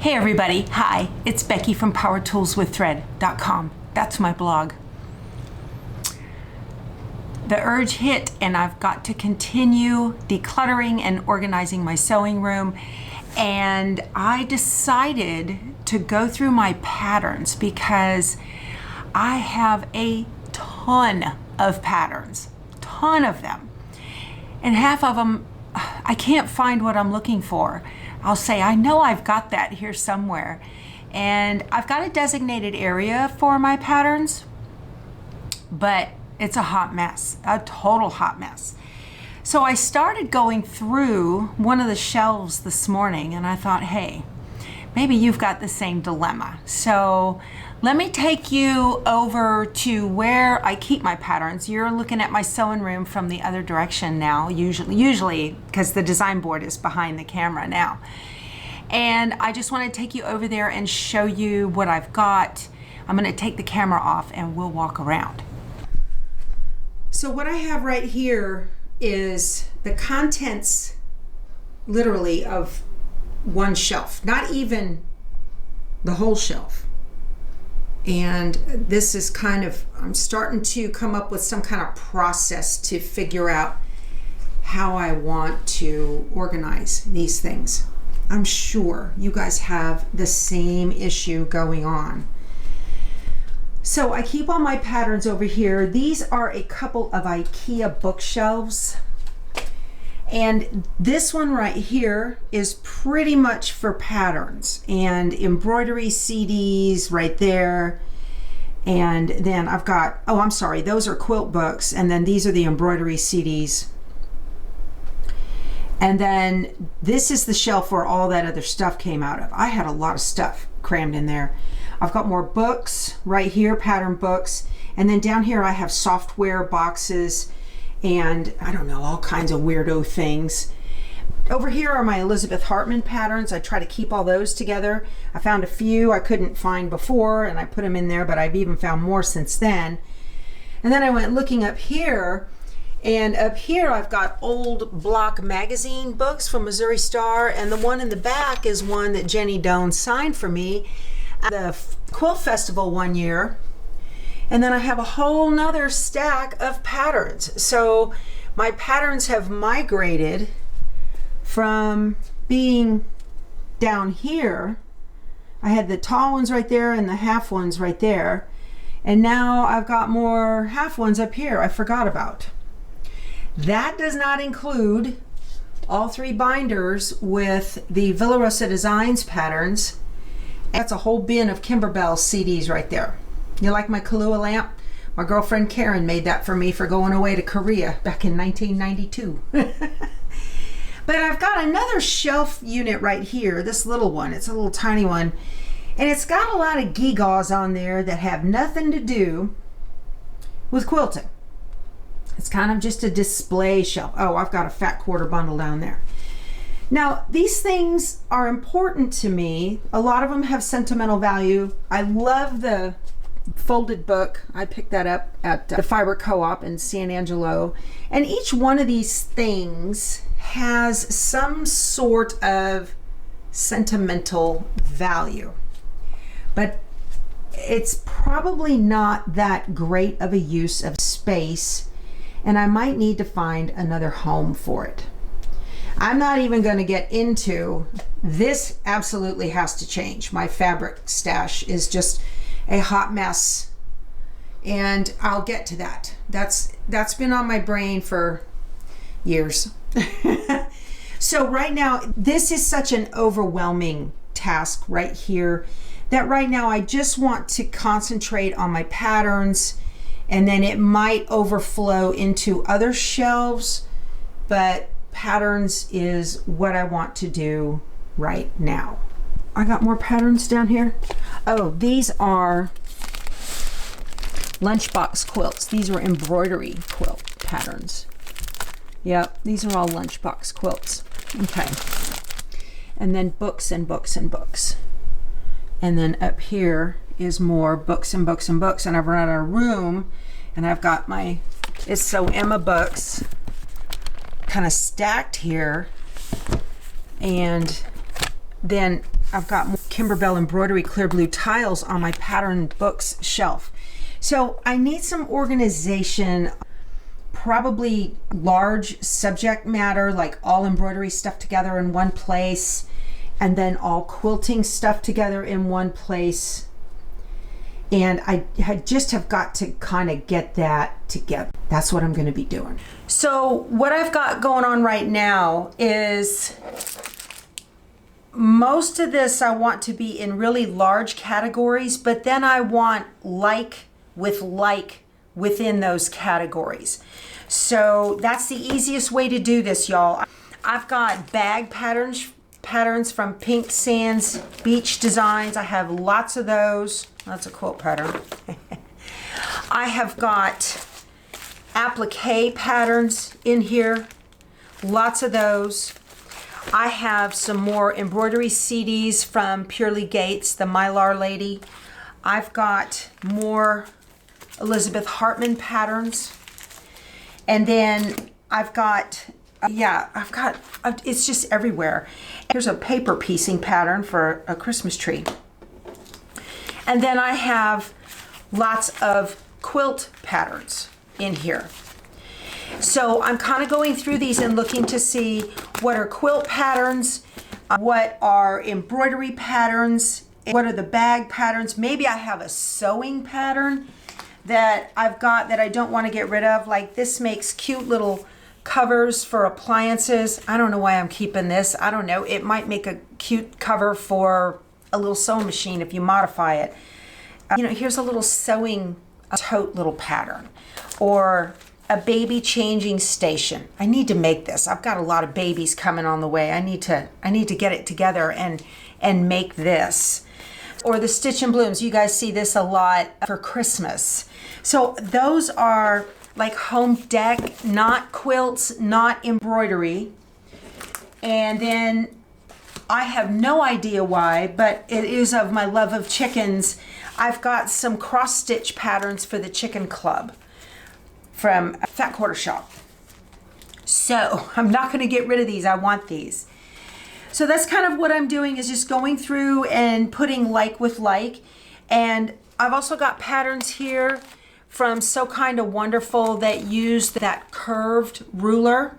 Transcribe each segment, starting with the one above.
Hey everybody, hi, it's Becky from powertoolswiththread.com. That's my blog. The urge hit and I've got to continue decluttering and organizing my sewing room, and I decided to go through my patterns because I have a ton of patterns, ton of them, and half of them I can't find what I'm looking for. I'll say, I know I've got that here somewhere. And I've got a designated area for my patterns, but it's a hot mess, a total hot mess. So I started going through one of the shelves this morning and I thought, hey, maybe you've got the same dilemma. So let me take you over to where I keep my patterns. You're looking at my sewing room from the other direction now, usually because the design board is behind the camera now. And I just want to take you over there and show you what I've got. I'm going to take the camera off and we'll walk around. So what I have right here is the contents literally of one shelf, not even the whole shelf. And this is kind of, I'm starting to come up with some kind of process to figure out how I want to organize these things. I'm sure you guys have the same issue going on. So I keep all my patterns over here. These are a couple of IKEA bookshelves. And this one right here is pretty much for patterns and embroidery CDs right there. And then I've got, oh, I'm sorry, those are quilt books. And then these are the embroidery CDs. And then this is the shelf where all that other stuff came out of. I had a lot of stuff crammed in there. I've got more books right here, pattern books. And then down here I have software boxes and I don't know, all kinds of weirdo things. Over here are my Elizabeth Hartman patterns. I try to keep all those together. I found a few I couldn't find before and I put them in there, but I've even found more since then. And then I went looking up here, and up here I've got old block magazine books from Missouri Star, and the one in the back is one that Jenny Doan signed for me at the Quilt Festival one year. And then I have a whole nother stack of patterns. So my patterns have migrated from being down here. I had the tall ones right there and the half ones right there. And now I've got more half ones up here I forgot about. That does not include all three binders with the Villa Rosa Designs patterns. That's a whole bin of Kimberbell CDs right there. You like my Kahlua lamp? My girlfriend Karen made that for me for going away to Korea back in 1992. But I've got another shelf unit right here, this little one. It's a little tiny one. And it's got a lot of gewgaws on there that have nothing to do with quilting. It's kind of just a display shelf. Oh, I've got a fat quarter bundle down there. Now, these things are important to me. A lot of them have sentimental value. I love the folded book. I picked that up at the Fiber Co-op in San Angelo. And each one of these things has some sort of sentimental value. But it's probably not that great of a use of space, and I might need to find another home for it. I'm not even going to get into this. Absolutely has to change. My fabric stash is just a hot mess, and I'll get to that. That's been on my brain for years. So right now, this is such an overwhelming task right here that right now I just want to concentrate on my patterns, and then it might overflow into other shelves, but patterns is what I want to do right now. I got more patterns down here. Oh, these are lunchbox quilts. These are embroidery quilt patterns. Yep, these are all lunchbox quilts. Okay. And then books and books and books. And then up here is more books and books and books. And I've run out of room, and I've got my It's So Emma books kind of stacked here. And then I've got more Kimberbell embroidery clear blue tiles on my pattern books shelf. So I need some organization, probably large subject matter, like all embroidery stuff together in one place, and then all quilting stuff together in one place. And I just have got to kind of get that together. That's what I'm going to be doing. So what I've got going on right now is most of this I want to be in really large categories, but then I want like with like within those categories. So that's the easiest way to do this, y'all. I've got bag patterns from Pink Sands Beach Designs. I have lots of those. That's a quilt pattern. I have got applique patterns in here, lots of those. I have some more embroidery CDs from Purely Gates, the Mylar lady. I've got more Elizabeth Hartman patterns. And then I've got, it's just everywhere. Here's a paper piecing pattern for a Christmas tree. And then I have lots of quilt patterns in here. So I'm kind of going through these and looking to see what are quilt patterns, what are embroidery patterns, what are the bag patterns. Maybe I have a sewing pattern that I've got that I don't want to get rid of. Like this makes cute little covers for appliances. I don't know why I'm keeping this. I don't know. It might make a cute cover for a little sewing machine if you modify it. Here's a little sewing tote little pattern, or a baby changing station. I need to make this. I've got a lot of babies coming on the way. I need to get it together and make this. Or the Stitch and Blooms. You guys see this a lot for Christmas. So those are like home deck, not quilts, not embroidery. And then I have no idea why, but it is of my love of chickens. I've got some cross stitch patterns for the Chicken Club from Fat Quarter Shop. So I'm not going to get rid of these. I want these. So that's kind of what I'm doing, is just going through and putting like with like. And I've also got patterns here from So Kind of Wonderful that use that curved ruler.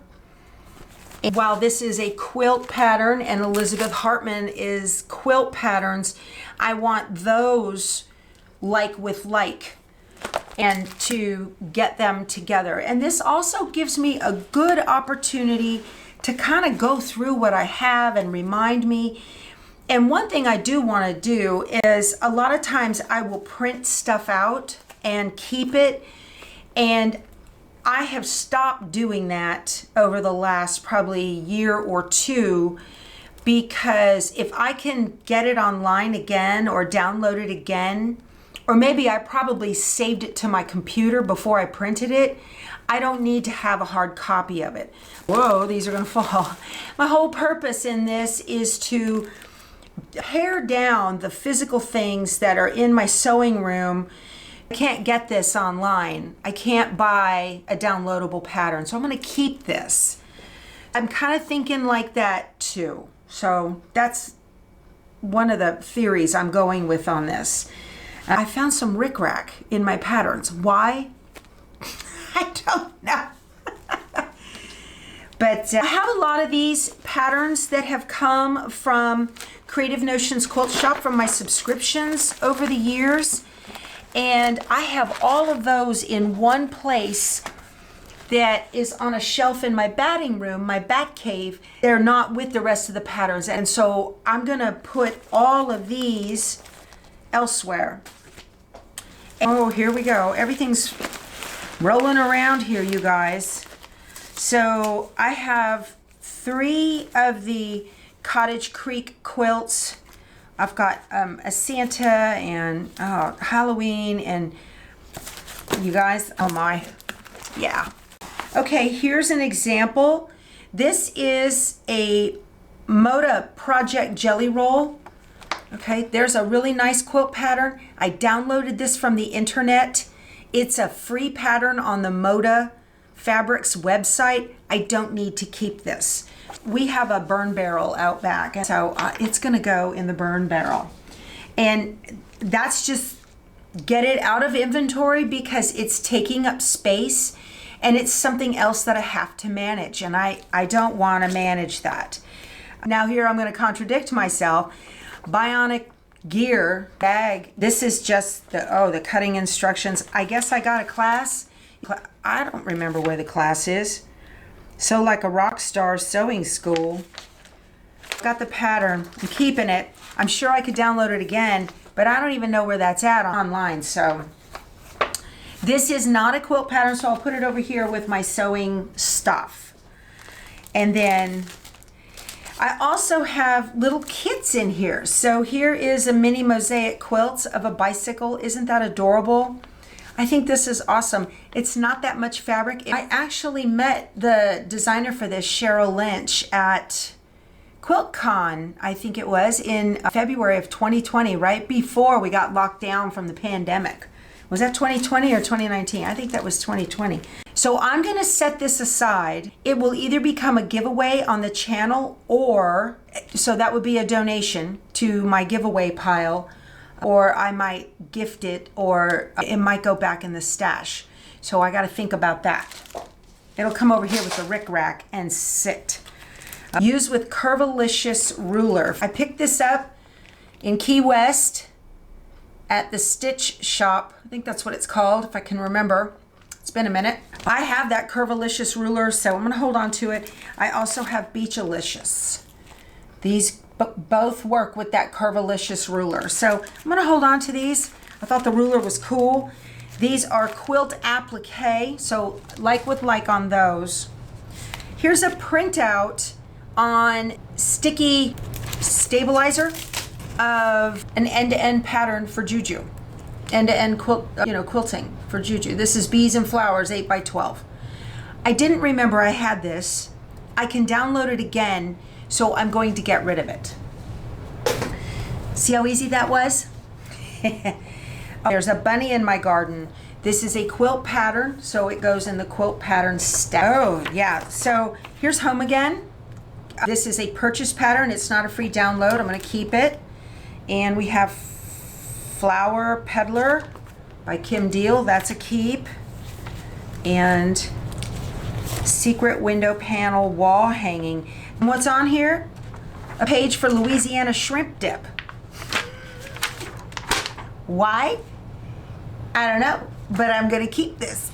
And while this is a quilt pattern and Elizabeth Hartman is quilt patterns, I want those like with like and to get them together. And this also gives me a good opportunity to kind of go through what I have and remind me. And one thing I do want to do is a lot of times I will print stuff out and keep it. And I have stopped doing that over the last probably year or two, because if I can get it online again or download it again, or maybe I probably saved it to my computer before I printed it, I don't need to have a hard copy of it. Whoa, these are gonna fall. My whole purpose in this is to pare down the physical things that are in my sewing room. I can't get this online. I can't buy a downloadable pattern, so I'm gonna keep this. I'm kind of thinking like that too. So that's one of the theories I'm going with on this. I found some rickrack in my patterns. Why? I don't know. But I have a lot of these patterns that have come from Creative Notions Quilt Shop from my subscriptions over the years. And I have all of those in one place that is on a shelf in my batting room, my bat cave. They're not with the rest of the patterns. And so I'm gonna put all of these elsewhere. Oh, here we go. Everything's rolling around here, you guys. So I have 3 of the Cottage Creek quilts. I've got a Santa and Halloween, and you guys, oh my, yeah. Okay, here's an example. This is a Moda Project Jelly Roll. Okay, there's a really nice quilt pattern. I downloaded this from the internet. It's a free pattern on the Moda Fabrics website. I don't need to keep this. we have a burn barrel out back, so it's gonna go in the burn barrel. And that's just get it out of inventory because it's taking up space and it's something else that I have to manage, and I don't want to manage that. Now here I'm going to contradict myself. Bionic gear bag. This is just the cutting instructions. I guess I got a class. I don't remember where the class is. So like a rock star sewing school. Got the pattern. I'm keeping it. I'm sure I could download it again, but I don't even know where that's at online. So this is not a quilt pattern, so I'll put it over here with my sewing stuff. And then I also have little kits in here. So here is a mini mosaic quilt of a bicycle. Isn't that adorable? I think this is awesome. It's not that much fabric. I actually met the designer for this, Cheryl Lynch, at QuiltCon, I think it was, in February of 2020, right before we got locked down from the pandemic. Was that 2020 or 2019? I think that was 2020. So I'm gonna set this aside. It will either become a giveaway on the channel, or, so that would be a donation to my giveaway pile, or I might gift it, or it might go back in the stash. So I gotta think about that. It'll come over here with the rick rack and sit. Use with Curvilicious ruler. I picked this up in Key West at the Stitch Shop. I think that's what it's called, if I can remember. It's been a minute. I have that Curvilicious ruler, so I'm gonna hold on to it. I also have Beachalicious. These both work with that Curvilicious ruler. So I'm gonna hold on to these. I thought the ruler was cool. These are quilt applique, so like with like on those. Here's a printout on sticky stabilizer of an end-to-end pattern for Juju. End-to-end quilt, quilting for Juju. This is Bees and Flowers 8x12. I didn't remember I had this. I can download it again, so I'm going to get rid of it. See how easy that was? There's a bunny in my garden. This is a quilt pattern, so it goes in the quilt pattern stack. Oh, yeah. So here's Home Again. This is a purchase pattern. It's not a free download. I'm going to keep it. And we have Flower Peddler by Kim Deal. That's a keep. And Secret Window Panel Wall Hanging. And what's on here? A page for Louisiana Shrimp Dip. Why? I don't know, but I'm going to keep this.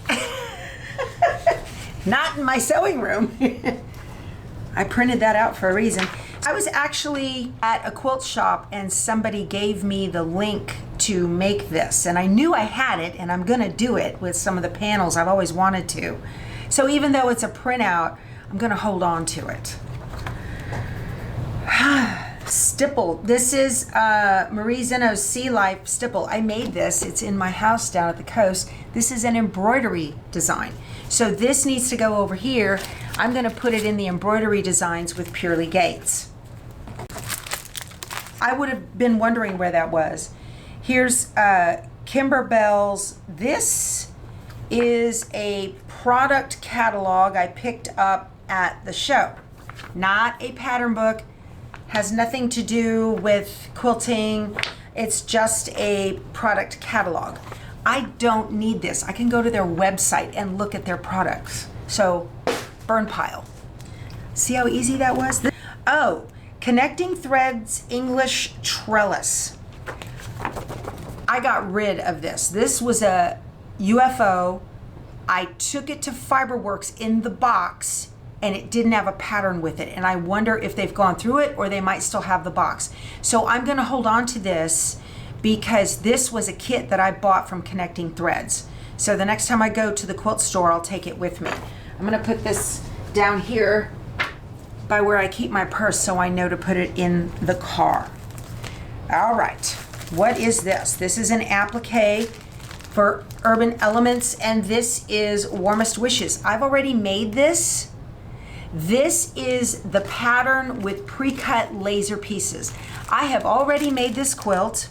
Not in my sewing room. I printed that out for a reason. I was actually at a quilt shop and somebody gave me the link to make this, and I knew I had it, and I'm gonna do it with some of the panels. I've always wanted to. So even though it's a printout, I'm gonna hold on to it. Stipple. This is Marie Zeno's Sea Life stipple. I made this. It's in my house down at the coast. This is an embroidery design. So this needs to go over here. I'm going to put it in the embroidery designs with Purely Gates. I would have been wondering where that was. Here's Kimber Bell's. This is a product catalog I picked up at the show. Not a pattern book. Has nothing to do with quilting. It's just a product catalog. I don't need this. I can go to their website and look at their products. So, burn pile. See how easy that was? Oh, Connecting Threads English Trellis. I got rid of this. This was a UFO. I took it to Fiberworks in the box, and it didn't have a pattern with it. And I wonder if they've gone through it or they might still have the box. So I'm gonna hold on to this because this was a kit that I bought from Connecting Threads. So the next time I go to the quilt store, I'll take it with me. I'm gonna put this down here by where I keep my purse so I know to put it in the car. All right, what is this? This is an applique for Urban Elements, and this is Warmest Wishes. I've already made this. This is the pattern with pre-cut laser pieces. I have already made this quilt.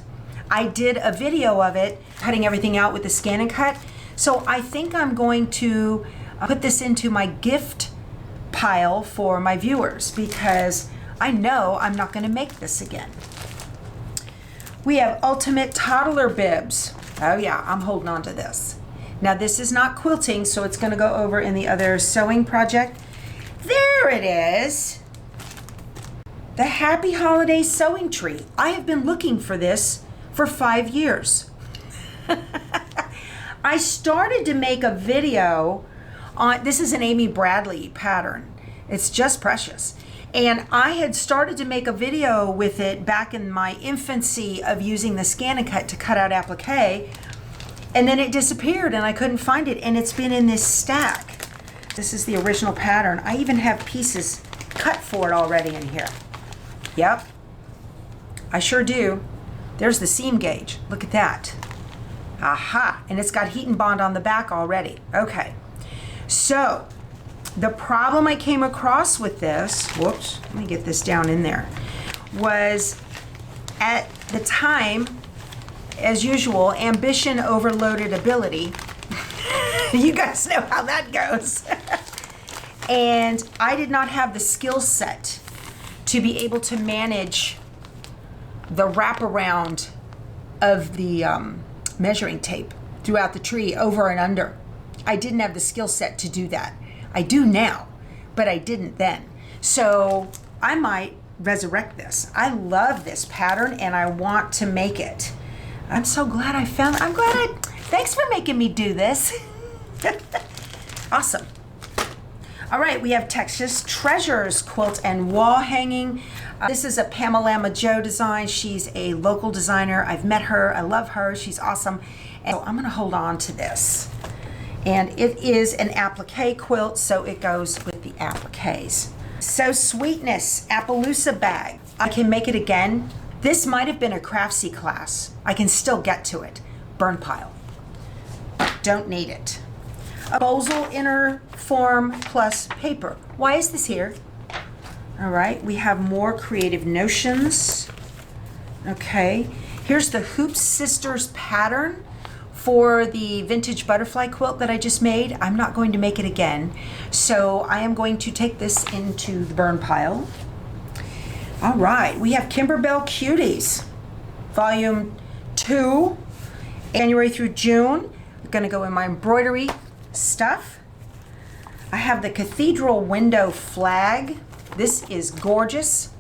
I did a video of it, cutting everything out with the scan and cut. So I think I'm going to put this into my gift pile for my viewers because I know I'm not going to make this again. We have Ultimate Toddler Bibs. Oh yeah, I'm holding on to this. Now this is not quilting, so it's going to go over in the other sewing project. There it is. The Happy Holiday Sewing Tree. I have been looking for this for 5 years. I started to make a video on, this is an Amy Bradley pattern. It's just precious. And I had started to make a video with it back in my infancy of using the Scan and Cut to cut out applique. And then it disappeared and I couldn't find it. And it's been in this stack. This is the original pattern. I even have pieces cut for it already in here. Yep, I sure do. There's the seam gauge. Look at that. Aha, and it's got heat and bond on the back already. Okay, so the problem I came across with this, whoops, let me get this down in there, was at the time, as usual, ambition overloaded ability. You guys know how that goes. And I did not have the skill set to be able to manage the wraparound of the measuring tape throughout the tree over and under. I didn't have the skill set to do that. I do now, but I didn't then. So I might resurrect this. I love this pattern and I want to make it. I'm so glad I found it. Thanks for making me do this. Awesome. All right, we have Texas Treasures quilt and wall hanging. This is a Pamela Joe design. She's a local designer. I've met her. I love her. She's awesome. And so I'm going to hold on to this. And it is an applique quilt, so it goes with the appliques. So Sweetness Appaloosa bag. I can make it again. This might have been a Craftsy class. I can still get to it. Burn pile. Don't need it. A Bosel inner form plus paper. Why is this here? All right, we have more creative notions. Okay, here's the Hoop Sisters pattern for the vintage butterfly quilt that I just made. I'm not going to make it again, so I am going to take this into the burn pile. All right, we have Kimberbell Cuties, volume 2, January through June. I'm gonna go in my embroidery stuff. I have the cathedral window flag. This is gorgeous.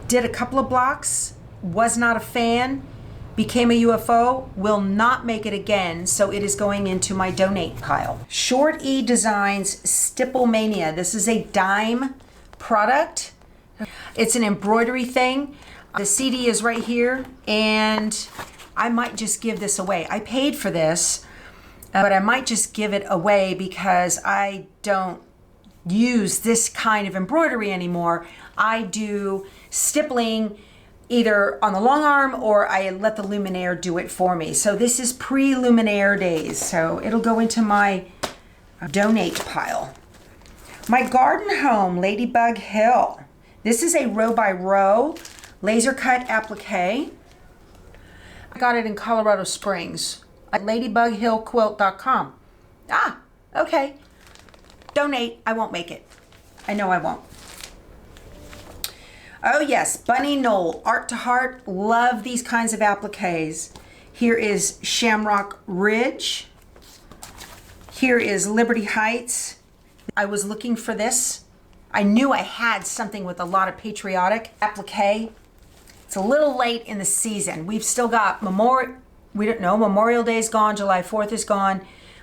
Did a couple of blocks, was not a fan, became a UFO, will not make it again, so it is going into my donate pile. Short E Designs Stipple Mania. This is a dime product. It's an embroidery thing. The CD is right here, and I might just give this away. I paid for this, but I might just give it away because I don't use this kind of embroidery anymore. I do stippling either on the long arm or I let the luminaire do it for me. So this is pre-luminaire days, so it'll go into my donate pile. My garden home, Ladybug Hill. This is a row by row laser cut applique. I got it in Colorado Springs at ladybughillquilt.com. Ah, okay. Donate. I won't make it. I know I won't. Oh yes, Bunny Knoll, Art to Heart. Love these kinds of appliques. Here is Shamrock Ridge. Here is Liberty Heights. I was looking for this. I knew I had something with a lot of patriotic applique. It's a little late in the season. We've still got Memorial Day's gone, July 4th is gone.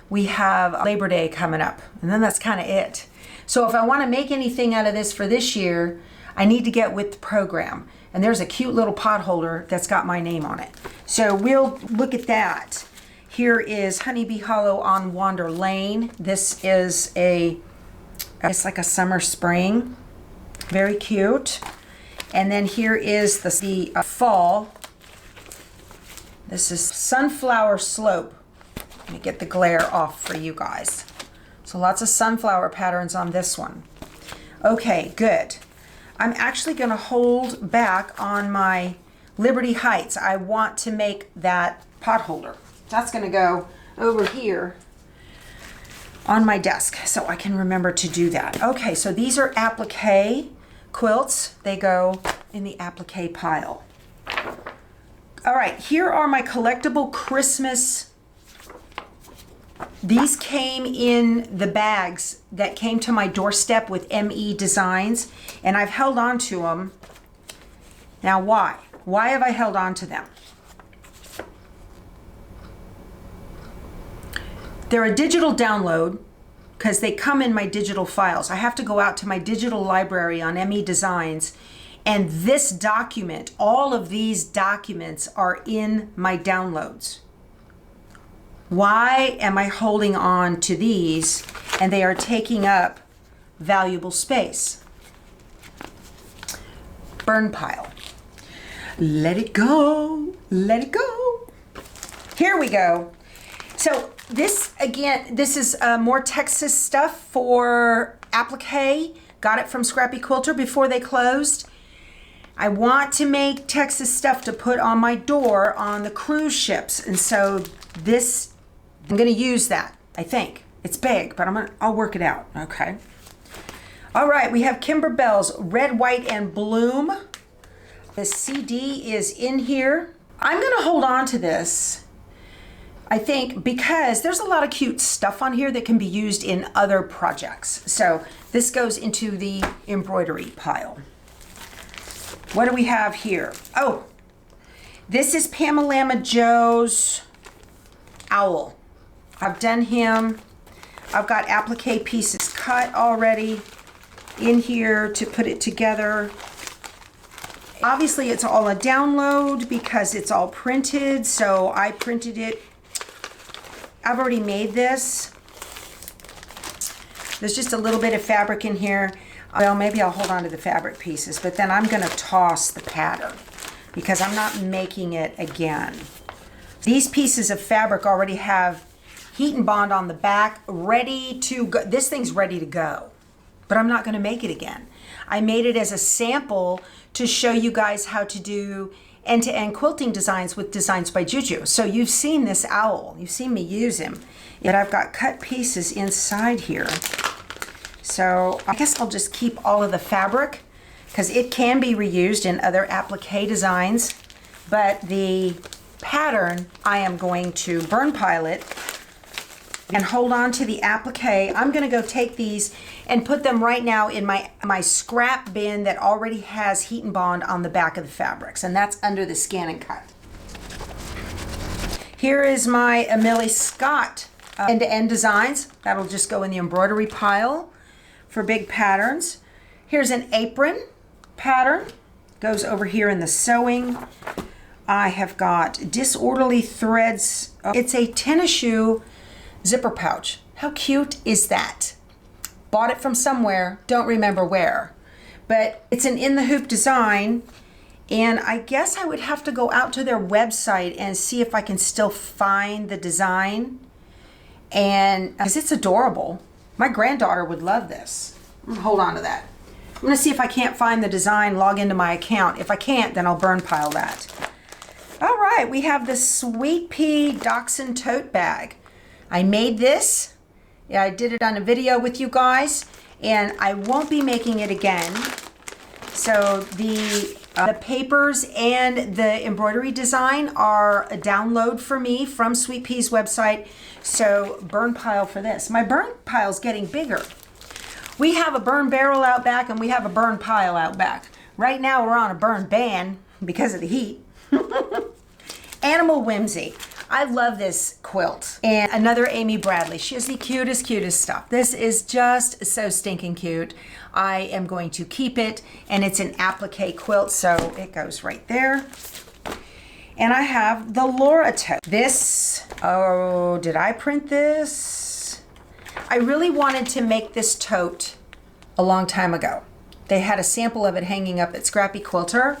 We have Labor Day coming up, and then that's kind of it. So if I want to make anything out of this for this year, I need to get with the program. And there's a cute little pot holder that's got my name on it. So we'll look at that. Here is Honeybee Hollow on Wander Lane. This is it's like a summer spring. Very cute. And then here is the fall. This is Sunflower Slope. Let me get the glare off for you guys. So lots of sunflower patterns on this one. Okay, good. I'm actually going to hold back on my Liberty Heights. I want to make that pot holder. That's going to go over here. on my desk so I can remember to do that. Okay, so these are applique quilts. They go in the applique pile. All right, here are my collectible Christmas. These came in the bags that came to my doorstep with ME Designs, and I've held on to them. Now, why? Why have I held on to them? They're a digital download because they come in my digital files. I have to go out to my digital library on ME Designs, and this document, all of these documents are in my downloads. Why am I holding on to these and they are taking up valuable space? Burn pile. Let it go, let it go. Here we go. So this, again, this is more Texas stuff for applique. Got it from Scrappy Quilter before they closed. I want to make Texas stuff to put on my door on the cruise ships. And so this, I'm gonna use that, I think. It's big, but I'll work it out, okay? All right, we have Kimber Bell's Red, White, and Bloom. The CD is in here. I'm gonna hold on to this, I think, because there's a lot of cute stuff on here that can be used in other projects. So this goes into the embroidery pile. What do we have here? Oh, this is Pamela Joe's owl. I've done him. I've got applique pieces cut already in here to put it together. Obviously it's all a download because it's all printed, so I printed it. I've already made this. There's just a little bit of fabric in here. Well, maybe I'll hold on to the fabric pieces, but then I'm gonna toss the pattern because I'm not making it again. These pieces of fabric already have heat and bond on the back, ready to go. This thing's ready to go, but I'm not gonna make it again. I made it as a sample to show you guys how to do end-to-end quilting designs with Designs by Juju. So you've seen this owl, you've seen me use him, but I've got cut pieces inside here. So I guess I'll just keep all of the fabric because it can be reused in other applique designs, but the pattern, I am going to burn pile it and hold on to the applique. I'm gonna go take these and put them right now in my scrap bin that already has heat and bond on the back of the fabrics, and that's under the Scan and Cut. Here is my Emily Scott end-to-end designs. That'll just go in the embroidery pile for big patterns. Here's an apron pattern, goes over here in the sewing. I have got Disorderly Threads. It's a tennis shoe zipper pouch. How cute is that? Bought it from somewhere, don't remember where, but it's an in the hoop design, and I guess I would have to go out to their website and see if I can still find the design, and because it's adorable. My granddaughter would love this. I'm gonna hold on to that. I'm gonna see if I can't find the design, log into my account. If I can't, then I'll burn pile that. All right, we have the Sweet Pea Dachshund tote bag. I made this. Yeah, I did it on a video with you guys, and I won't be making it again. So the papers and the embroidery design are a download for me from Sweet Pea's website. So burn pile for this. My burn pile's getting bigger. We have a burn barrel out back and we have a burn pile out back. Right now we're on a burn ban because of the heat. Animal Whimsy. I love this quilt. And another Amy Bradley. She has the cutest stuff. This is just so stinking cute. I am going to keep it, and it's an applique quilt, so it goes right there. And I have the Laura tote. This, oh, did I print this? I really wanted to make this tote a long time ago. They had a sample of it hanging up at Scrappy Quilter,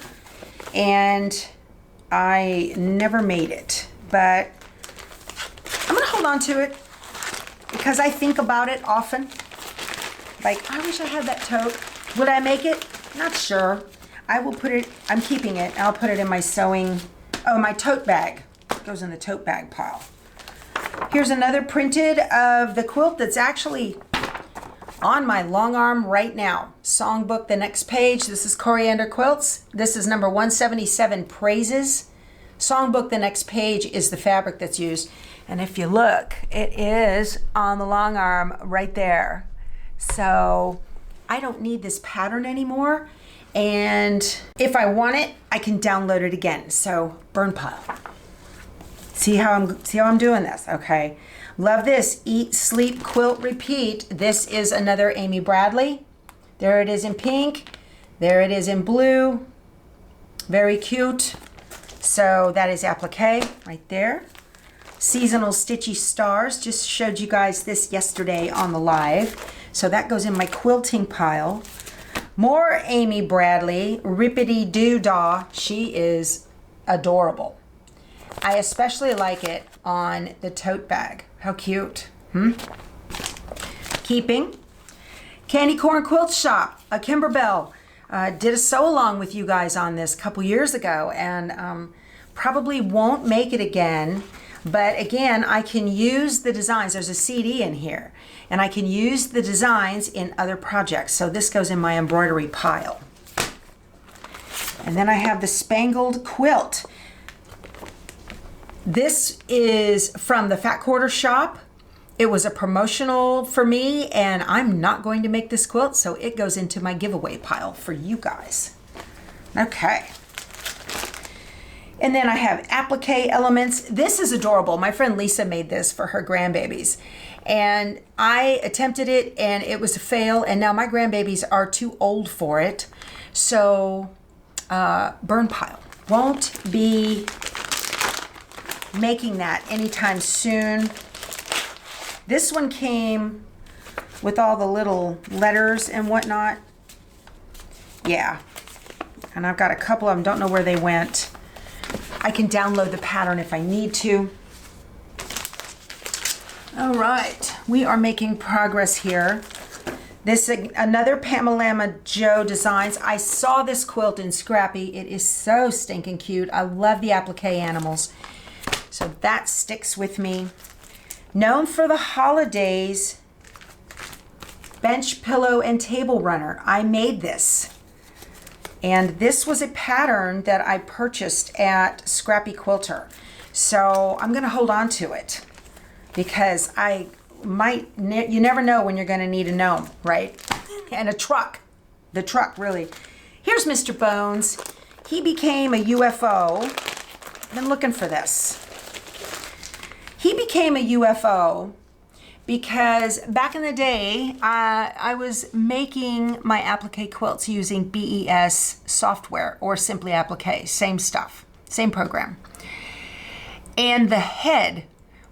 and I never made it. But I'm gonna hold on to it because I think about it often. Like, I wish I had that tote. Would I make it? Not sure. I will put it, I'm keeping it. I'll put it in my sewing, oh, my tote bag. It goes in the tote bag pile. Here's another printed of the quilt that's actually on my long arm right now. Songbook, the next page. This is Coriander Quilts. This is number 177, Praises. Songbook, the next page is the fabric that's used. And if you look, it is on the long arm right there. So I don't need this pattern anymore. And if I want it, I can download it again. So burn pile. See how I'm doing this, okay? Love this, Eat, Sleep, Quilt, Repeat. This is another Amy Bradley. There it is in pink. There it is in blue. Very cute. So that is applique right there. Seasonal Stitchy Stars. Just showed you guys this yesterday on the live. So that goes in my quilting pile. More Amy Bradley, Rippity Doo Dah. She is adorable. I especially like it on the tote bag. How cute. Keeping. Candy Corn Quilt Shop, a Kimberbell. Did a sew along with you guys on this a couple years ago, and probably won't make it again. But again, I can use the designs. There's a CD in here, and I can use the designs in other projects. So this goes in my embroidery pile. And then I have the Spangled Quilt. This is from the Fat Quarter Shop. It was a promotional for me, and I'm not going to make this quilt, so it goes into my giveaway pile for you guys. Okay. And then I have applique elements. This is adorable. My friend Lisa made this for her grandbabies. And I attempted it, and it was a fail, and now my grandbabies are too old for it. So, burn pile. Won't be making that anytime soon. This one came with all the little letters and whatnot. Yeah. And I've got a couple of them, don't know where they went. I can download the pattern if I need to. All right, we are making progress here. This is another Pamela Joe Designs. I saw this quilt in Scrappy. It is so stinking cute. I love the applique animals. So that sticks with me. Known for the holidays, bench pillow and table runner. I made this. And this was a pattern that I purchased at Scrappy Quilter. So I'm gonna hold on to it because you never know when you're gonna need a gnome, right? And a truck, the truck really. Here's Mr. Bones. He became a UFO. I've been looking for this. He became a UFO because back in the day, I was making my applique quilts using BES software or Simply Applique, same stuff, same program. And the head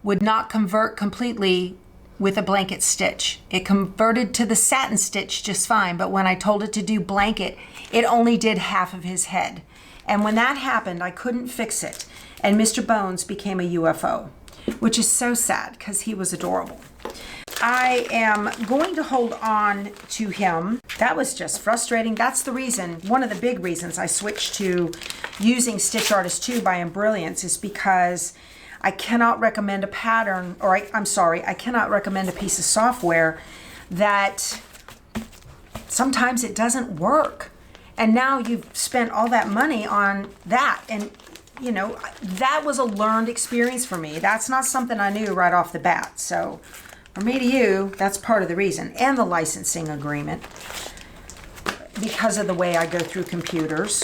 would not convert completely with a blanket stitch. It converted to the satin stitch just fine, but when I told it to do blanket, it only did half of his head. And when that happened, I couldn't fix it. And Mr. Bones became a UFO, which is so sad because he was adorable. I am going to hold on to him. That was just frustrating. That's the reason, one of the big reasons I switched to using Stitch Artist 2 by Embrilliance is because I cannot recommend a pattern, or I cannot recommend a piece of software that sometimes it doesn't work. And now you've spent all that money on that, and you know, that was a learned experience for me. That's not something I knew right off the bat. So from me to you, that's part of the reason. And the licensing agreement, because of the way I go through computers.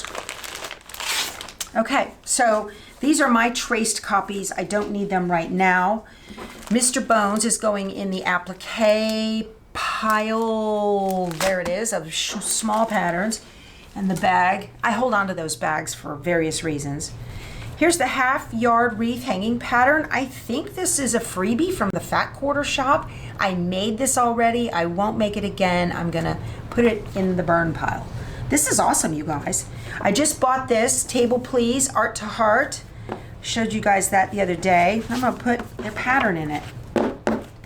Okay, so these are my traced copies. I don't need them right now. Mr. Bones is going in the applique pile. There it is, of small patterns. And the bag, I hold on to those bags for various reasons. Here's the half-yard wreath hanging pattern. I think this is a freebie from the Fat Quarter Shop. I made this already. I won't make it again. I'm gonna put it in the burn pile. This is awesome, you guys. I just bought this, Table Please, Art to Heart. Showed you guys that the other day. I'm gonna put the pattern in it.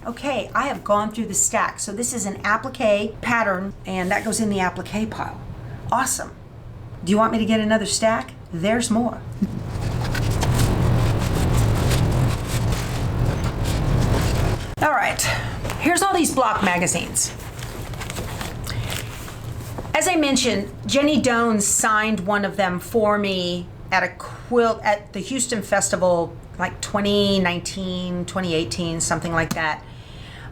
Okay, I have gone through the stack. So this is an applique pattern, and that goes in the applique pile. Awesome. Do you want me to get another stack? There's more. All right, here's all these block magazines. As I mentioned, Jenny Doan signed one of them for me at a quilt at the Houston Festival, like 2019, 2018, something like that.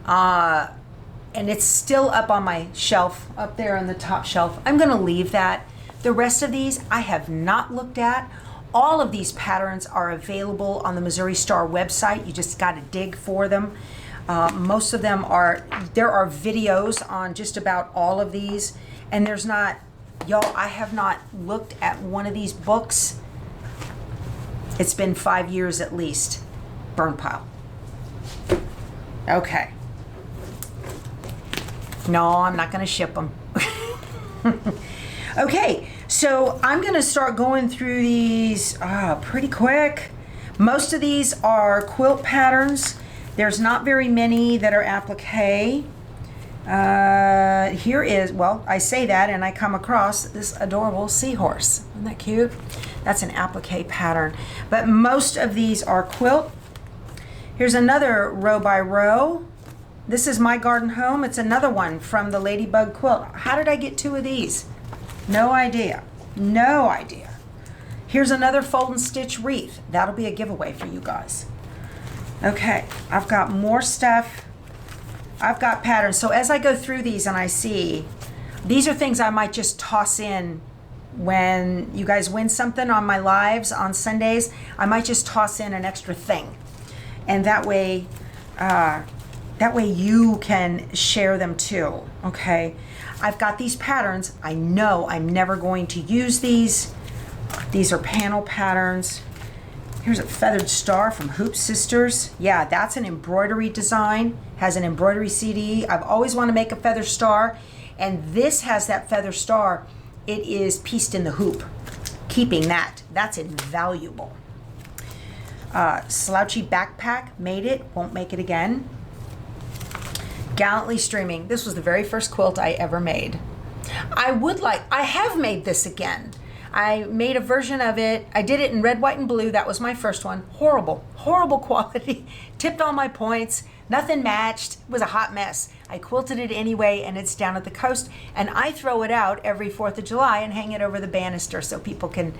And it's still up on my shelf, up there on the top shelf. I'm gonna leave that. The rest of these I have not looked at. All of these patterns are available on the Missouri Star website. You just gotta dig for them. Most of them there are videos on just about all of these. And there's not, y'all, I have not looked at one of these books. It's been 5 years at least. Burn pile. Okay. No, I'm not gonna ship them. Okay, so I'm gonna start going through these pretty quick. Most of these are quilt patterns. There's not very many that are applique. Here is, well, I say that and I come across this adorable seahorse. Isn't that cute? That's an applique pattern. But most of these are quilt. Here's another row by row. This is My Garden Home. It's another one from the Ladybug quilt. How did I get 2 of these? No idea. No idea. Here's another fold and stitch wreath. That'll be a giveaway for you guys. Okay, I've got more stuff. I've got patterns. So as I go through these and I see, these are things I might just toss in when you guys win something on my lives on Sundays. I might just toss in an extra thing. And that way you can share them too, okay? I've got these patterns. I know I'm never going to use these. These are panel patterns. Here's a feathered star from Hoop Sisters. Yeah, that's an embroidery design, has an embroidery CD. I've always wanted to make a feather star, and this has that feather star. It is pieced in the hoop. Keeping that, that's invaluable. Slouchy backpack, made it, won't make it again. Gallantly Streaming, this was the very first quilt I ever made. I have made this again. I made a version of it. I did it in red, white, and blue. That was my first one. Horrible, horrible quality. Tipped all my points. Nothing matched. It was a hot mess. I quilted it anyway, and it's down at the coast. And I throw it out every 4th of July and hang it over the banister so people can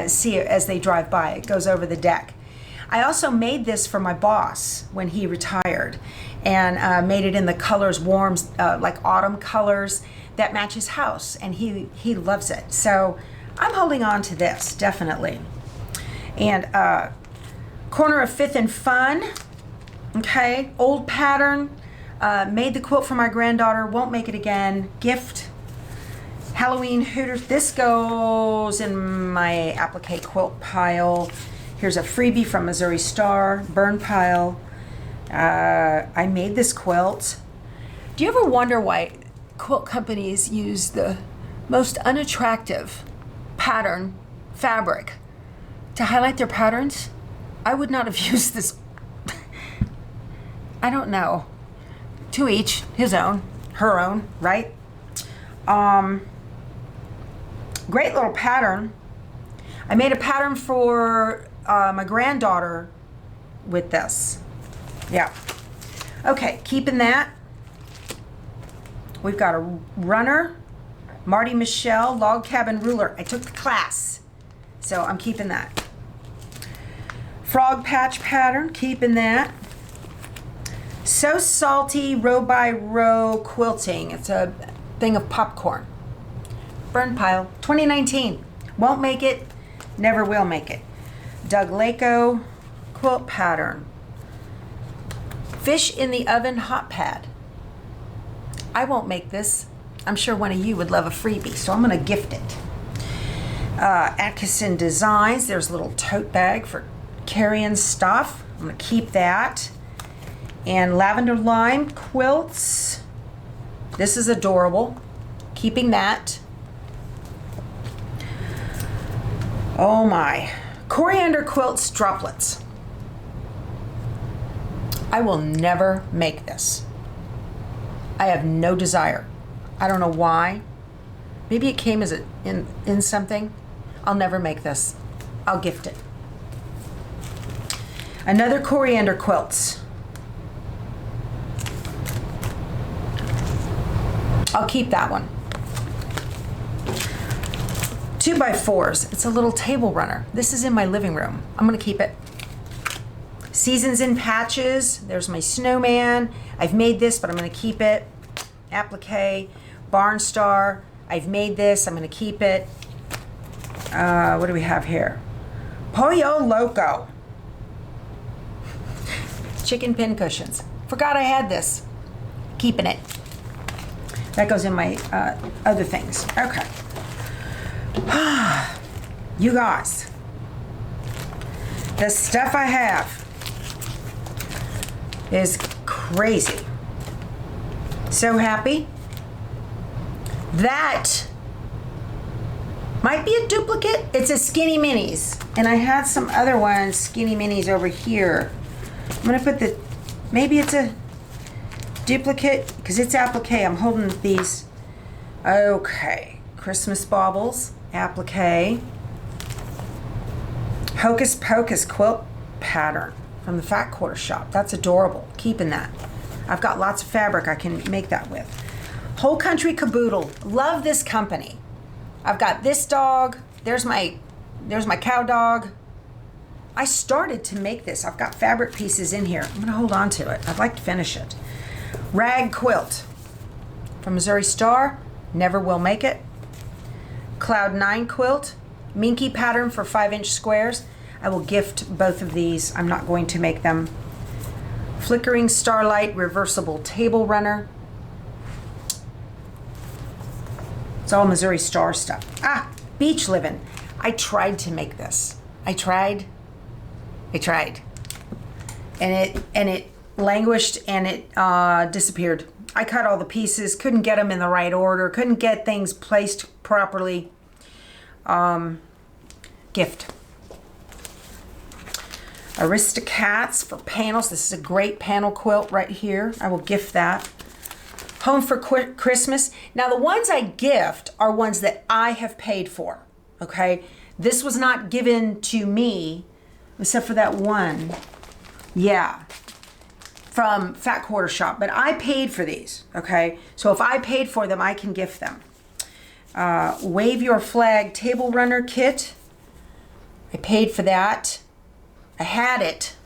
see it as they drive by. It goes over the deck. I also made this for my boss when he retired, and made it in the colors, warm, like autumn colors that match his house, and he loves it. So I'm holding on to this, definitely. And corner of 5th and Fun, okay, old pattern, made the quilt for my granddaughter, won't make it again, gift, Halloween Hooters. This goes in my applique quilt pile. Here's a freebie from Missouri Star, burn pile. I made this quilt. Do you ever wonder why quilt companies use the most unattractive pattern fabric to highlight their patterns? I would not have used this. I don't know. To each his own, her own, right? Great little pattern. I made a pattern for my granddaughter with this. Yeah. Okay, keeping that. We've got a runner. Marty Michelle, Log Cabin Ruler. I took the class, so I'm keeping that. Frog Patch pattern, keeping that. So Salty row by row quilting. It's a thing of popcorn. Burn pile, 2019. Won't make it, never will make it. Doug Lako quilt pattern. Fish in the Oven hot pad. I won't make this. I'm sure one of you would love a freebie, so I'm gonna gift it. Atkinson Designs, there's a little tote bag for carrying stuff. I'm gonna keep that. And Lavender Lime quilts. This is adorable. Keeping that. Oh my. Coriander quilts droplets. I will never make this. I have no desire. I don't know why. Maybe it came as in something. I'll never make this. I'll gift it. Another coriander quilts. I'll keep that one. 2x4s. It's a little table runner. This is in my living room. I'm gonna keep it. Seasons in Patches. There's my snowman. I've made this, but I'm gonna keep it. Applique. Barn Star. I've made this. I'm gonna keep it. What do we have here? Pollo Loco. Chicken pin cushions. Forgot I had this. Keeping it. That goes in my other things. Okay. You guys, the stuff I have is crazy. So happy. That might be a duplicate. It's a Skinny Minis. And I had some other ones, Skinny Minis over here. I'm gonna put the, maybe it's a duplicate because it's applique. I'm holding these. Okay, Christmas baubles, applique. Hocus Pocus quilt pattern from the Fat Quarter Shop. That's adorable. Keeping that. I've got lots of fabric I can make that with. Whole Country Caboodle. Love this company. I've got this dog. There's my cow dog. I started to make this. I've got fabric pieces in here. I'm gonna hold on to it. I'd like to finish it. Rag quilt from Missouri Star. Never will make it. Cloud 9 quilt. Minky pattern for 5-inch squares. I will gift both of these. I'm not going to make them. Flickering Starlight reversible table runner. It's all Missouri Star stuff. Ah, beach living. I tried to make this. I tried. And it languished and it disappeared. I cut all the pieces, couldn't get them in the right order, couldn't get things placed properly. Gift. Aristocats for panels. This is a great panel quilt right here. I will gift that. Home for Christmas. Now the ones I gift are ones that I have paid for, okay? This was not given to me, except for that one. Yeah, from Fat Quarter Shop, but I paid for these, okay? So if I paid for them, I can gift them. Wave Your Flag Table Runner Kit. I paid for that. I had it.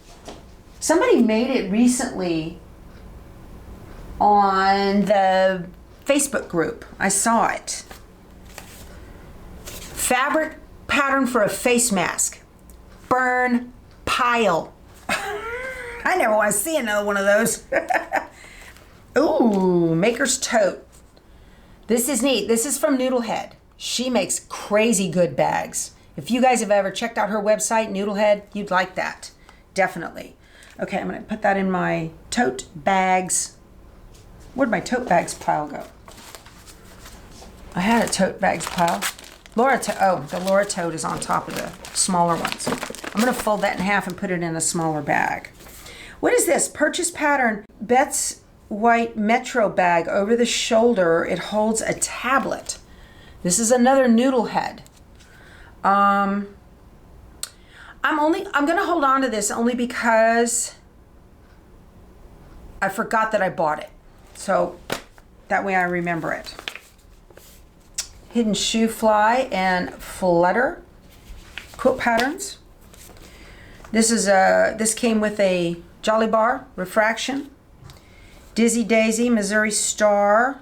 Somebody made it recently on the Facebook group. I saw it. Fabric pattern for a face mask. Burn pile. I never want to see another one of those. Ooh, Maker's Tote. This is neat. This is from Noodlehead. She makes crazy good bags. If you guys have ever checked out her website, Noodlehead, you'd like that. Definitely. Okay, I'm going to put that in my tote bags. Where'd my tote bags pile go? I had a tote bags pile. The Laura tote is on top of the smaller ones. I'm going to fold that in half and put it in a smaller bag. What is this? Purchase pattern. Bet's white Metro bag over the shoulder. It holds a tablet. This is another Noodlehead. I'm going to hold on to this only because I forgot that I bought it. So that way I remember it. Hidden Shoe Fly and Flutter quilt patterns. This came with a Jolly Bar refraction. Dizzy Daisy Missouri Star.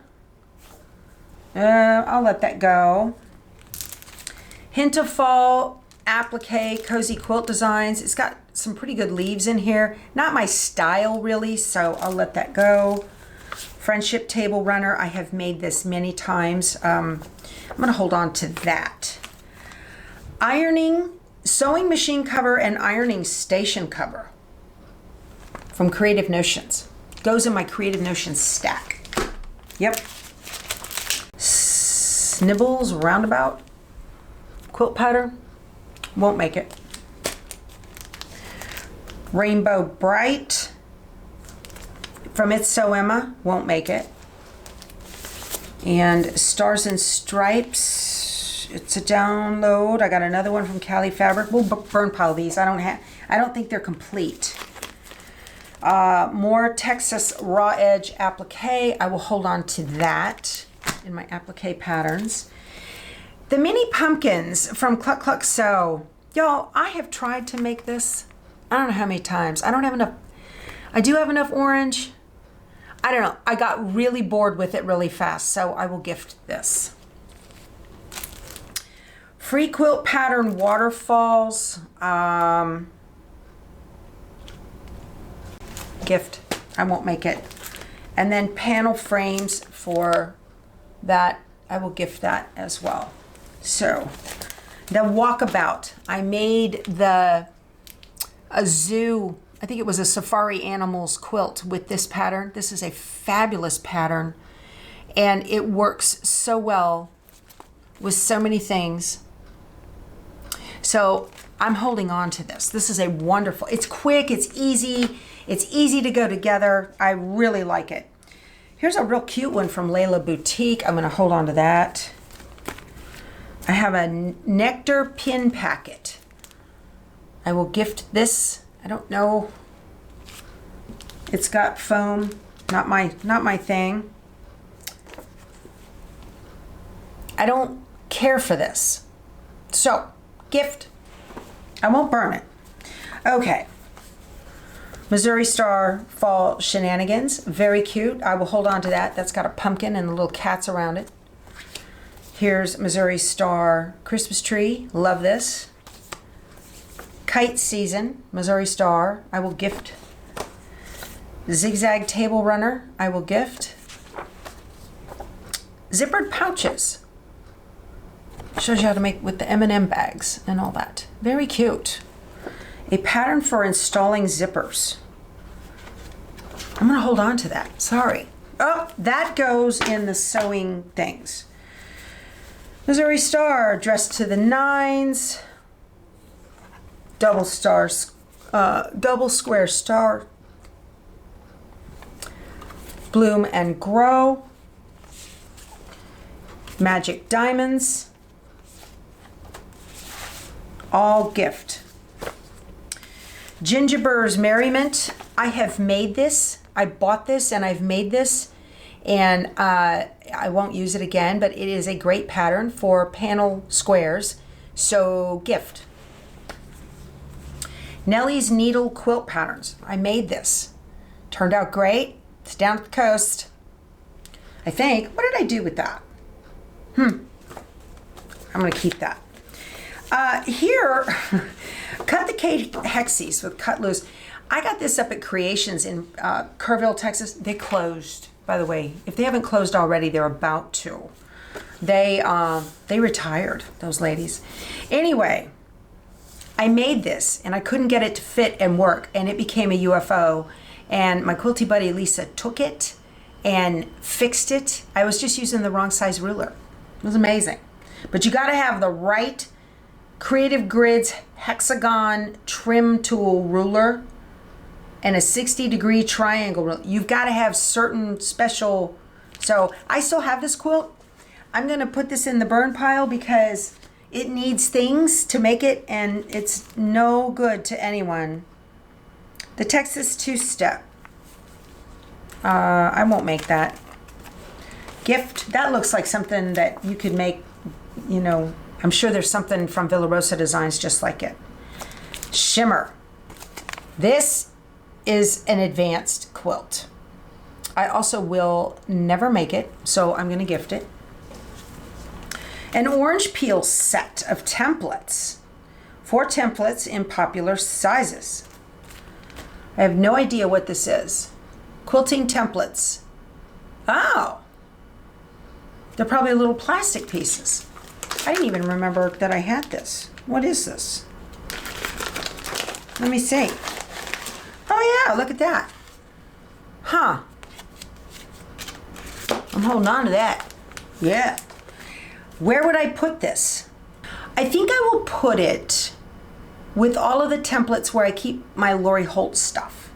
I'll let that go. Hint of Fall applique cozy quilt designs. It's got some pretty good leaves in here. Not my style really, so I'll let that go. Friendship Table Runner. I have made this many times. I'm going to hold on to that. Ironing, sewing machine cover and ironing station cover from Creative Notions. Goes in my Creative Notions stack. Yep. Snibbles Roundabout quilt pattern. Won't make it. Rainbow Bright from It's So Emma. Won't make it. And Stars and Stripes. It's a download. I got another one from Cali Fabric. We'll burn pile these. I don't think they're complete. More Texas Raw Edge applique. I will hold on to that. in my applique patterns. The mini pumpkins from Cluck Cluck Sew. Y'all, I have tried to make this, I don't know how many times. I don't have enough. I do have enough orange. I don't know. I got really bored with it really fast, so I will gift this. Free quilt pattern waterfalls. Gift. I won't make it. And then panel frames for that. I will gift that as well. So the walkabout. I made a zoo, I think it was a safari animals quilt with this pattern. This is a fabulous pattern and it works so well with so many things. So I'm holding on to this. This is a wonderful, it's quick, it's easy to go together. I really like it. Here's a real cute one from Layla Boutique. I'm gonna hold on to that. I have a nectar pin packet. I will gift this. I don't know. It's got foam, not my thing. I don't care for this. So, gift. I won't burn it. Okay. Missouri Star Fall Shenanigans. Very cute. I will hold on to that. That's got a pumpkin and the little cats around it. Here's Missouri Star Christmas Tree. Love this. Kite Season, Missouri Star. I will gift. Zigzag Table Runner. I will gift. Zippered pouches. Shows you how to make with the M&M bags and all that. Very cute. A pattern for installing zippers. I'm gonna hold on to that. Sorry. Oh, that goes in the sewing things. Missouri Star, dressed to the nines. Double stars, double square star. Bloom and Grow. Magic Diamonds. All gift. Gingerbur's Merriment. I have made this. I bought this and I've made this. And I won't use it again, but it is a great pattern for panel squares. So gift. Nellie's Needle Quilt Patterns. I made this. Turned out great. It's down at the coast. I think. What did I do with that? I'm going to keep that. Here, Cut the Cake Hexies with Cut Loose. I got this up at Creations in Kerrville, Texas. They closed, by the way. If they haven't closed already, they're about to. They retired, those ladies. Anyway, I made this and I couldn't get it to fit and work, and it became a UFO. And my quilty buddy Lisa took it and fixed it. I was just using the wrong size ruler. It was amazing. But you got to have the right Creative Grids hexagon trim tool ruler and a 60-degree triangle ruler. You've got to have certain special. So I still have this quilt. I'm going to put this in the burn pile because it needs things to make it, and it's no good to anyone. The Texas two-step. I won't make that. Gift. That looks like something that you could make, you know. I'm sure there's something from Villa Rosa Designs just like it. Shimmer. This is an advanced quilt. I also will never make it, so I'm going to gift it. An orange peel set of templates. 4 templates in popular sizes. I have no idea what this is. Quilting templates. Oh. They're probably little plastic pieces. I didn't even remember that I had this. What is this? Let me see. Oh yeah, look at that. Huh. I'm holding on to that. Yeah. Where would I put this? I think I will put it with all of the templates where I keep my Lori Holt stuff.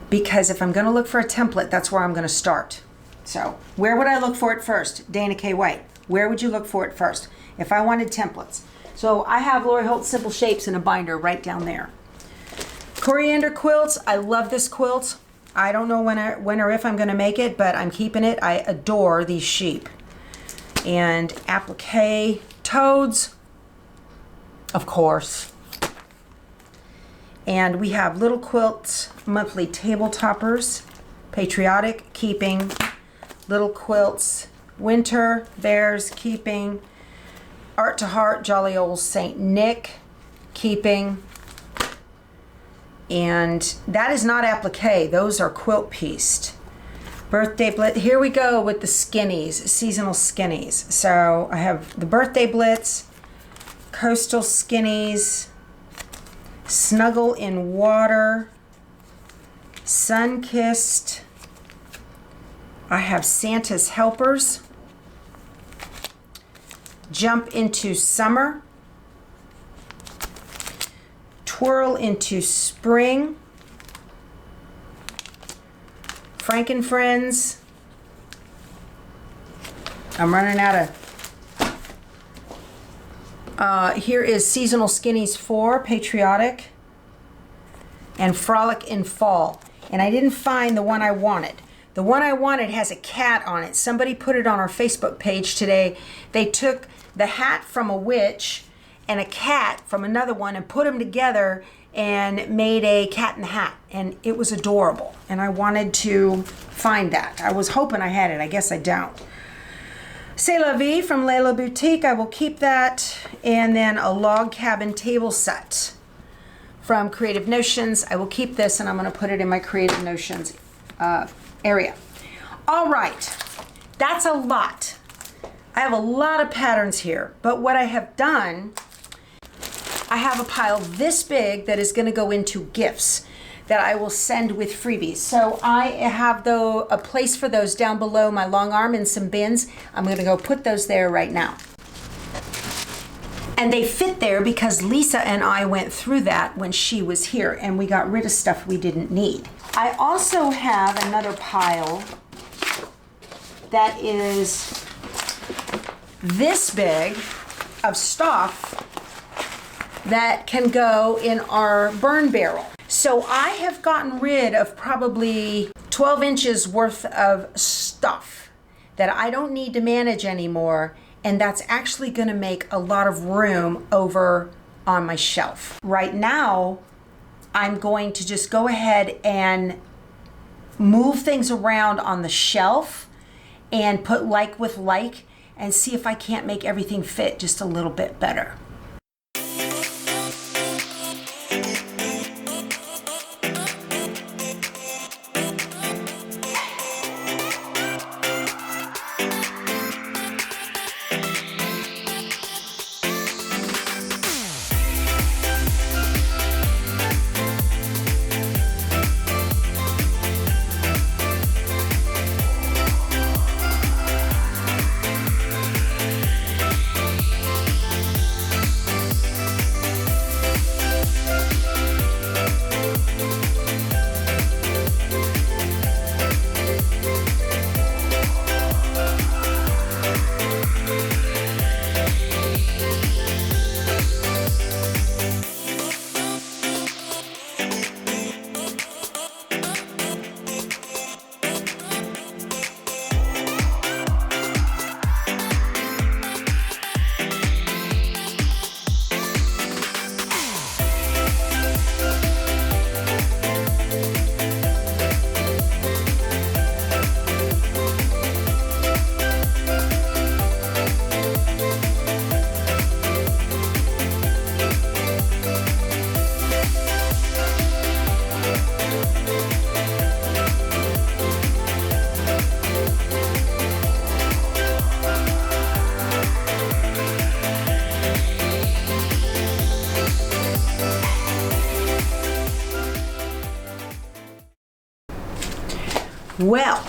Because if I'm going to look for a template, that's where I'm going to start. So where would I look for it first? Dana K. White. Where would you look for it first if I wanted templates? So I have Lori Holt Simple Shapes in a binder right down there. Coriander quilts. I love this quilt. I don't know when or if I'm going to make it, but I'm keeping it. I adore these sheep. and applique toads, of course. And we have Little Quilts monthly table toppers, patriotic, keeping. Little Quilts winter, bears, keeping. Art to Heart, jolly old Saint Nick, keeping. And that is not applique, those are quilt pieced. Birthday Blitz, here we go with the skinnies, seasonal skinnies. So I have the Birthday Blitz, Coastal Skinnies, Snuggle in Water, Sun-Kissed. I have Santa's Helpers, Jump into Summer, Twirl into Spring, Franken Friends. I'm running out of... here is Seasonal Skinnies 4, Patriotic, and Frolic in Fall. And I didn't find the one I wanted. The one I wanted has a cat on it. Somebody put it on our Facebook page today. They took the hat from a witch and a cat from another one and put them together and made a cat in the hat, and it was adorable, and I wanted to find that. I was hoping I had it. I guess I don't. C'est la vie from Layla Boutique, I will keep that. And then a log cabin table set from Creative Notions. I will keep this, and I'm going to put it in my Creative Notions area. All right, that's a lot. I have a lot of patterns here, but what I have done, I have a pile this big that is going to go into gifts that I will send with freebies. So I have a place for those down below my long arm in some bins. I'm going to go put those there right now. And they fit there because Lisa and I went through that when she was here, and we got rid of stuff we didn't need. I also have another pile that is this big of stuff that can go in our burn barrel. So I have gotten rid of probably 12 inches worth of stuff that I don't need to manage anymore, and that's actually going to make a lot of room over on my shelf. Right now, I'm going to just go ahead and move things around on the shelf and put like with like and see if I can't make everything fit just a little bit better. Well,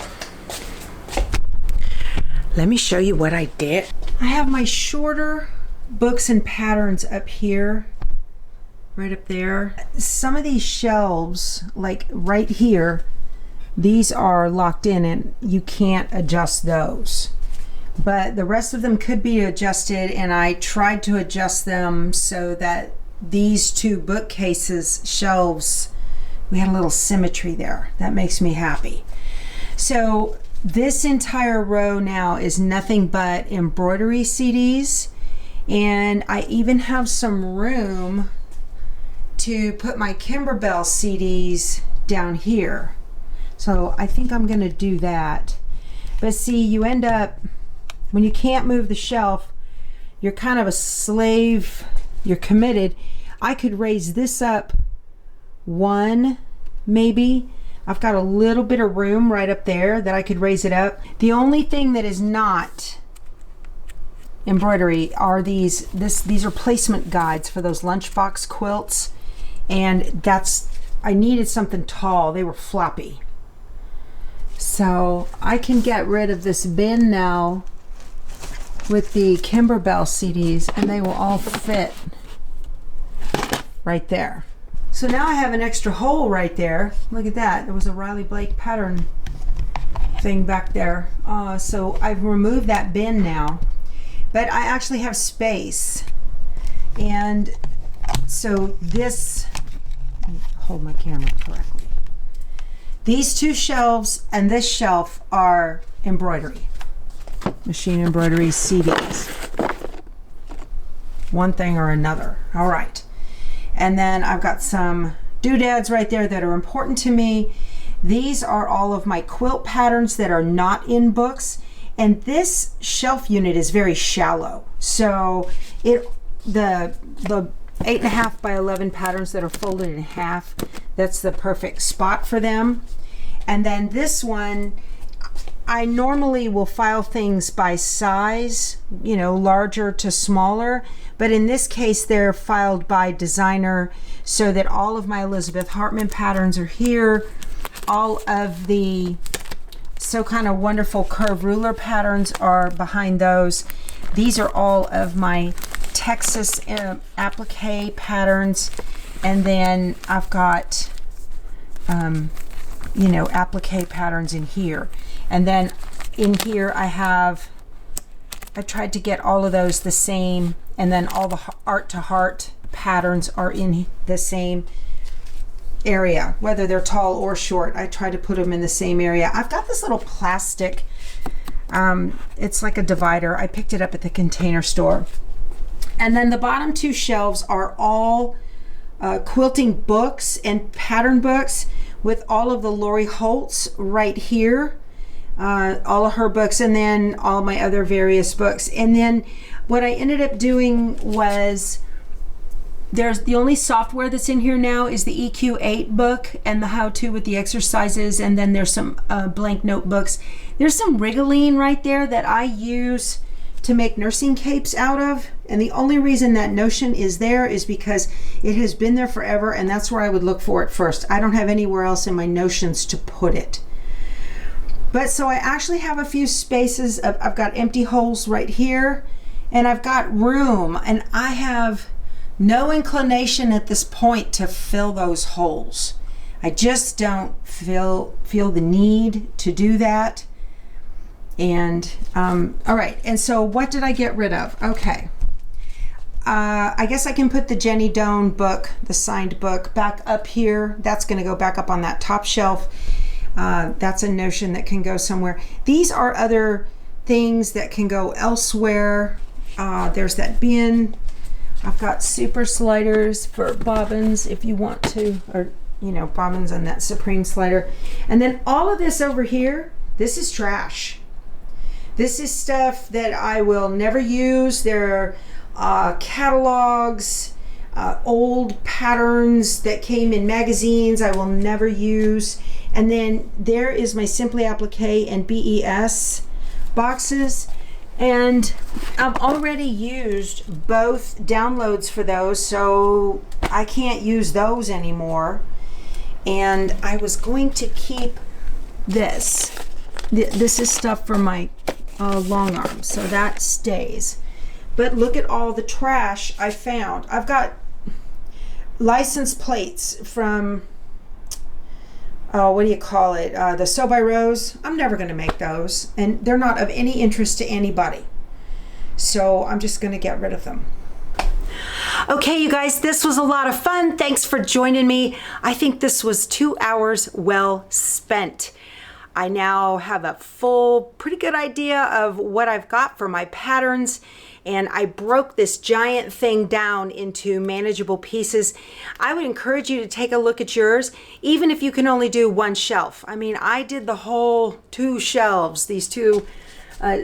let me show you what I did. I have my shorter books and patterns up here, right up there. Some of these shelves, like right here, these are locked in and you can't adjust those. But the rest of them could be adjusted, and I tried to adjust them so that these two bookcases shelves, we had a little symmetry there. That makes me happy. So This entire row now is nothing but embroidery CDs, and I even have some room to put my Kimberbell CDs down here. So I think I'm gonna do that. But see, you end up, when you can't move the shelf, you're kind of a slave, you're committed. I could raise this up one, maybe. I've got a little bit of room right up there that I could raise it up. The only thing that is not embroidery are these are placement guides for those lunchbox quilts, and I needed something tall. They were floppy. So I can get rid of this bin now with the Kimberbell CDs, and they will all fit right there. So now I have an extra hole right there. Look at that. There was a Riley Blake pattern thing back there. So I've removed that bin now, but I actually have space. And so this, hold my camera correctly. These two shelves and this shelf are embroidery, machine embroidery CDs. One thing or another. All right. And then I've got some doodads right there that are important to me. These are all of my quilt patterns that are not in books. And this shelf unit is very shallow. So the 8.5 by 11 patterns that are folded in half, that's the perfect spot for them. And then this one, I normally will file things by size, you know, larger to smaller, but in this case they're filed by designer, so that all of my Elizabeth Hartman patterns are here. All of the So Kind of Wonderful curve ruler patterns are behind those. These are all of my Texas applique patterns, and then I've got you know, applique patterns in here. And then in here I tried to get all of those the same, and then all the Art to Heart patterns are in the same area, whether they're tall or short. I try to put them in the same area. I've got this little plastic, it's like a divider. I picked it up at the Container Store. And then the bottom two shelves are all quilting books and pattern books, with all of the Lori Holtz right here, all of her books, and then all my other various books. And then what I ended up doing was, there's the only software that's in here now is the EQ8 book and the how-to with the exercises, and then there's some blank notebooks. There's some Rigoline right there that I use to make nursing capes out of, and the only reason that Notion is there is because it has been there forever, and that's where I would look for it first. I don't have anywhere else in my Notions to put it. But so I actually have a few spaces. I've got empty holes right here, and I've got room, and I have no inclination at this point to fill those holes. I just don't feel the need to do that. And all right, and so what did I get rid of? Okay, I guess I can put the Jenny Doan book, the signed book, back up here. That's going to go back up on that top shelf. That's a Notion that can go somewhere. These are other things that can go elsewhere. There's that bin. I've got super sliders for bobbins if you want to, or you know, bobbins on that Supreme slider. And then all of this over here, this is trash. This is stuff that I will never use. There are catalogs, old patterns that came in magazines I will never use. And then there is my Simply Applique and BES boxes. And I've already used both downloads for those, so I can't use those anymore. And I was going to keep this. This is stuff for my long arms, so that stays. But look at all the trash I found. I've got license plates from, what do you call it? The Sew by Rose. I'm never going to make those, and they're not of any interest to anybody. So I'm just going to get rid of them. Okay, you guys, this was a lot of fun. Thanks for joining me. I think this was 2 hours well spent. I now have a full, pretty good idea of what I've got for my patterns, and I broke this giant thing down into manageable pieces. I would encourage you to take a look at yours, even if you can only do one shelf. I mean, I did the whole 2 shelves, these 2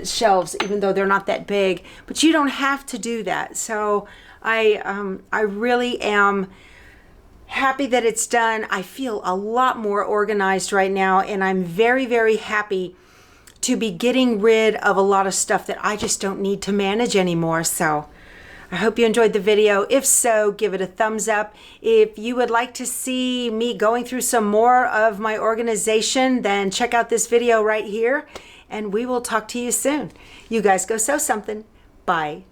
shelves, even though they're not that big, but you don't have to do that. So I really am happy that it's done. I feel a lot more organized right now, and I'm very, very happy to be getting rid of a lot of stuff that I just don't need to manage anymore. So I hope you enjoyed the video. If so, give it a thumbs up. If you would like to see me going through some more of my organization, then check out this video right here, and we will talk to you soon. You guys go sew something. Bye.